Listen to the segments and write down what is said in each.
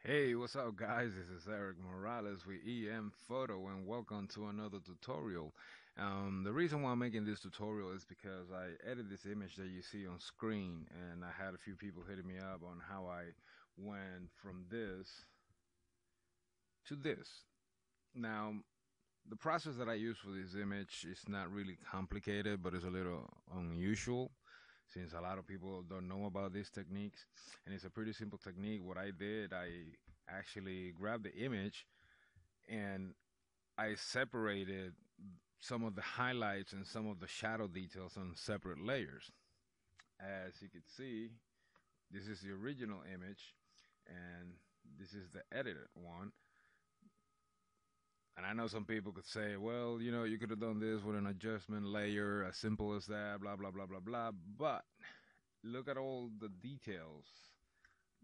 Hey, what's up, guys? This is Eric Morales with EM Photo, and welcome to another tutorial. The reason why I'm making this tutorial is because I edited this image that you see on screen, and I had a few people hitting me up on how I went from this to this. Now, the process that I use for this image is not really complicated, but it's a little unusual since a lot of people don't know about these techniques. And it's a pretty simple technique. What I did, I actually grabbed the image and I separated some of the highlights and some of the shadow details on separate layers. As you can see, this is the original image and this is the edited one. And I know some people could say, well, you could have done this with an adjustment layer, as simple as that, blah, blah, blah, blah, blah. But look at all the details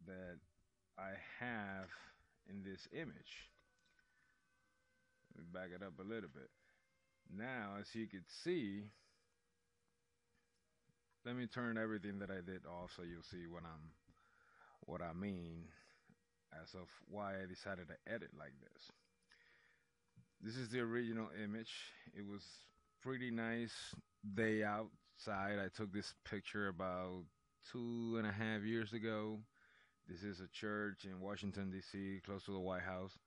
that I have in this image. Let me back it up a little bit. Now, as you can see, let me turn everything that I did off so you'll see what I mean as of why I decided to edit like this. This is the original image. It was pretty nice day outside. I took this picture about 2.5 years ago. This is a church in Washington, D.C., close to the White House.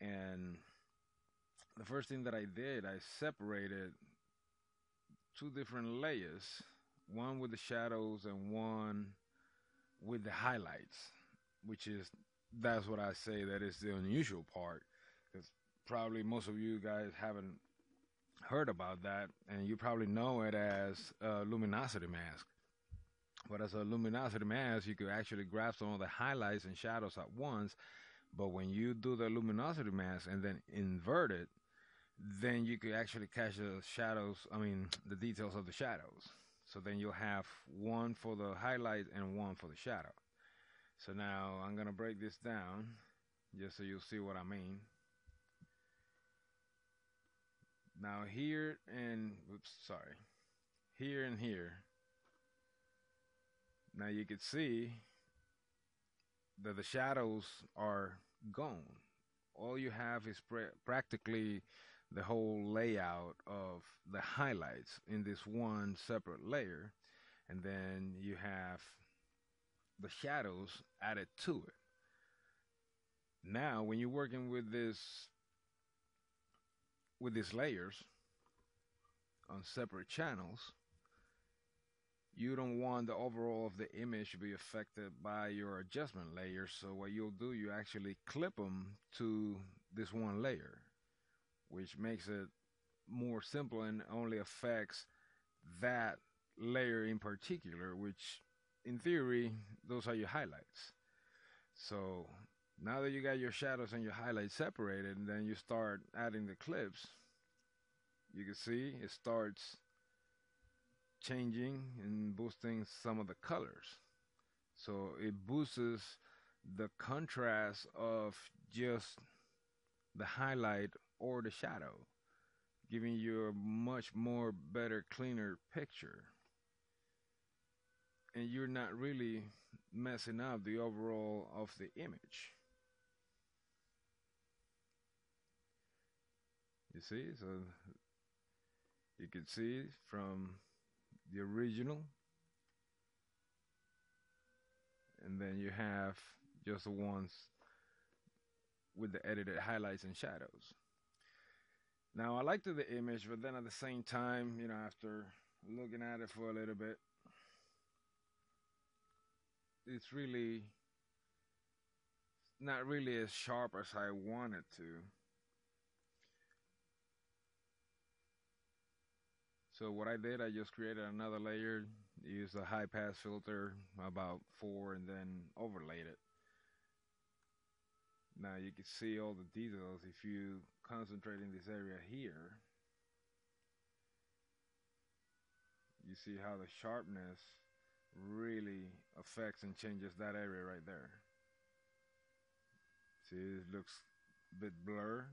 And the first thing that I did, I separated two different layers, one with the shadows and one with the highlights, which is, that's what I say that is the unusual part, because probably most of you guys haven't heard about that, and you probably know it as a luminosity mask. But as a luminosity mask, you could actually grab some of the highlights and shadows at once. But when you do the luminosity mask and then invert it, then you could actually catch the shadows, I mean, the details of the shadows. So then you'll have one for the highlight and one for the shadow. So now I'm going to break this down just so you'll see what I mean. Now here and, oops, sorry, here and here, now you can see that the shadows are gone. All you have is practically the whole layout of the highlights in this one separate layer, and then you have the shadows added to it. Now, when you're working with these layers on separate channels, you don't want the overall of the image to be affected by your adjustment layers. So what you'll do, you actually clip them to this one layer, which makes it more simple and only affects that layer in particular, which in theory, those are your highlights. So now that you got your shadows and your highlights separated, and then you start adding the clips, you can see it starts changing and boosting some of the colors. So it boosts the contrast of just the highlight or the shadow, giving you a much more better, cleaner picture. And you're not really messing up the overall of the image. You see? So you can see from the original, and then you have just the ones with the edited highlights and shadows. Now I liked the image, but then at the same time, after looking at it for a little bit, it's really not really as sharp as I wanted to. So what I did, I just created another layer, used a high pass filter, about 4, and then overlaid it. Now you can see all the details if you concentrate in this area here. You see how the sharpness really affects and changes that area right there. See, it looks a bit blurred.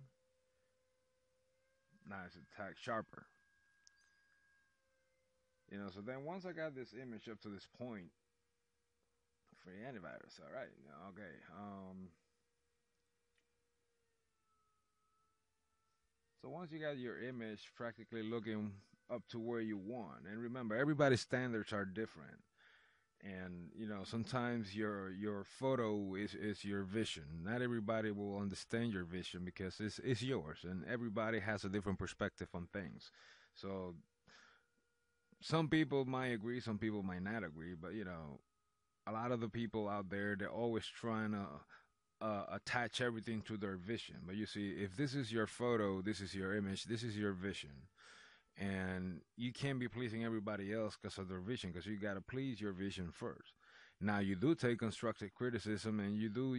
Now it's a tad sharper. So then once I got this image up to this point, free antivirus, all right, okay. So once you got your image practically looking up to where you want, and remember, everybody's standards are different. And sometimes your photo is your vision. Not everybody will understand your vision because it's yours, and everybody has a different perspective on things. So some people might agree, some people might not agree, but a lot of the people out there, they're always trying to attach everything to their vision. But you see, if this is your photo, this is your image, this is your vision, and you can't be pleasing everybody else because of their vision, because you got to please your vision first. Now you do take constructive criticism, and you do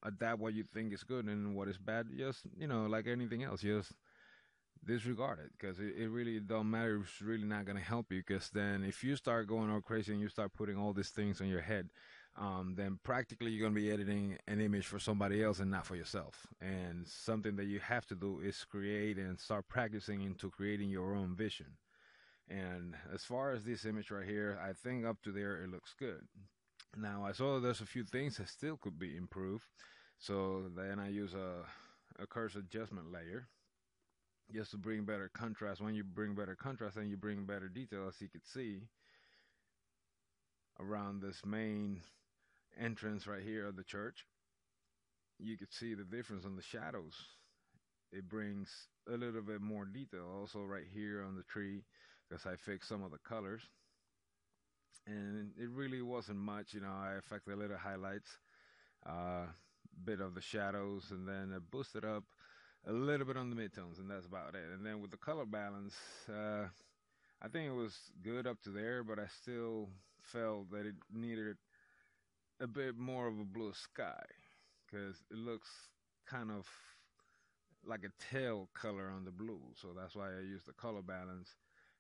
adapt what you think is good, and what is bad, just like anything else, just disregard it, because it really don't matter. It's really not going to help you, because then if you start going all crazy and you start putting all these things on your head, then practically you're going to be editing an image for somebody else and not for yourself. And something that you have to do is create and start practicing into creating your own vision. And as far as this image right here, I think up to there it looks good. Now I saw there's a few things that still could be improved, so then I use a cursor adjustment layer just to bring better contrast. When you bring better contrast, then you bring better detail, as you can see around this main entrance right here of the church. You can see the difference in the shadows. It brings a little bit more detail. Also right here on the tree, because I fixed some of the colors, and it really wasn't much. I affected a little highlights, bit of the shadows, and then I boosted up a little bit on the midtones, and that's about it. And then with the color balance, I think it was good up to there, but I still felt that it needed a bit more of a blue sky, because it looks kind of like a tail color on the blue. So that's why I used the color balance,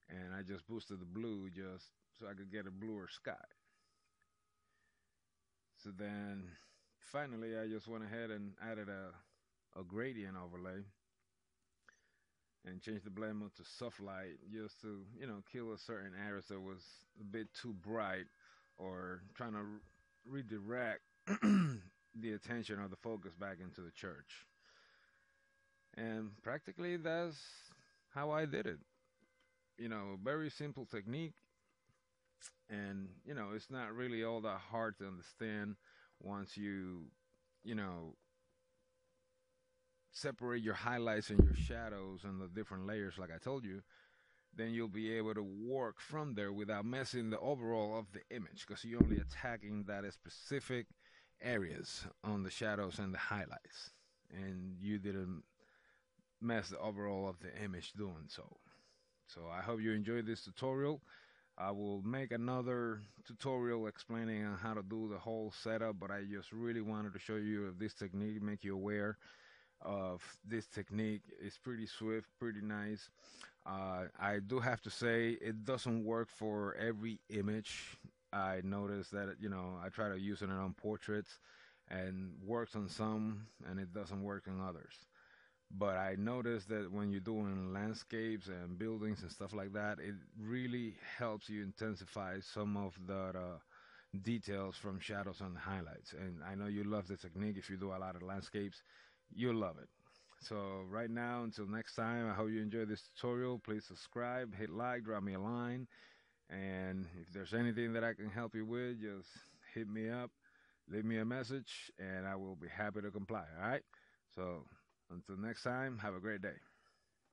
and I just boosted the blue just so I could get a bluer sky. So then finally I just went ahead and added a gradient overlay and changed the blend mode to soft light, just to kill a certain areas that was a bit too bright, or trying to redirect the attention or the focus back into the church. And practically that's how I did it. Very simple technique, and it's not really all that hard to understand once you know separate your highlights and your shadows and the different layers, like I told you. Then you'll be able to work from there without messing the overall of the image, because you're only attacking that specific areas on the shadows and the highlights, and you didn't mess the overall of the image doing so. So I hope you enjoyed this tutorial. I will make another tutorial explaining on how to do the whole setup, but I just really wanted to show you this technique, make you aware of this technique. It's pretty swift, pretty nice. I do have to say it doesn't work for every image. I noticed that I try to use it on portraits, and works on some, and it doesn't work on others. But I noticed that when you're doing landscapes and buildings and stuff like that, it really helps you intensify some of the details from shadows and highlights. And I know you love the technique. If you do a lot of landscapes, you'll love it. So right now, until next time, I hope you enjoyed this tutorial. Please subscribe, hit like, drop me a line. And if there's anything that I can help you with, just hit me up, leave me a message, and I will be happy to comply. All right? So until next time, have a great day.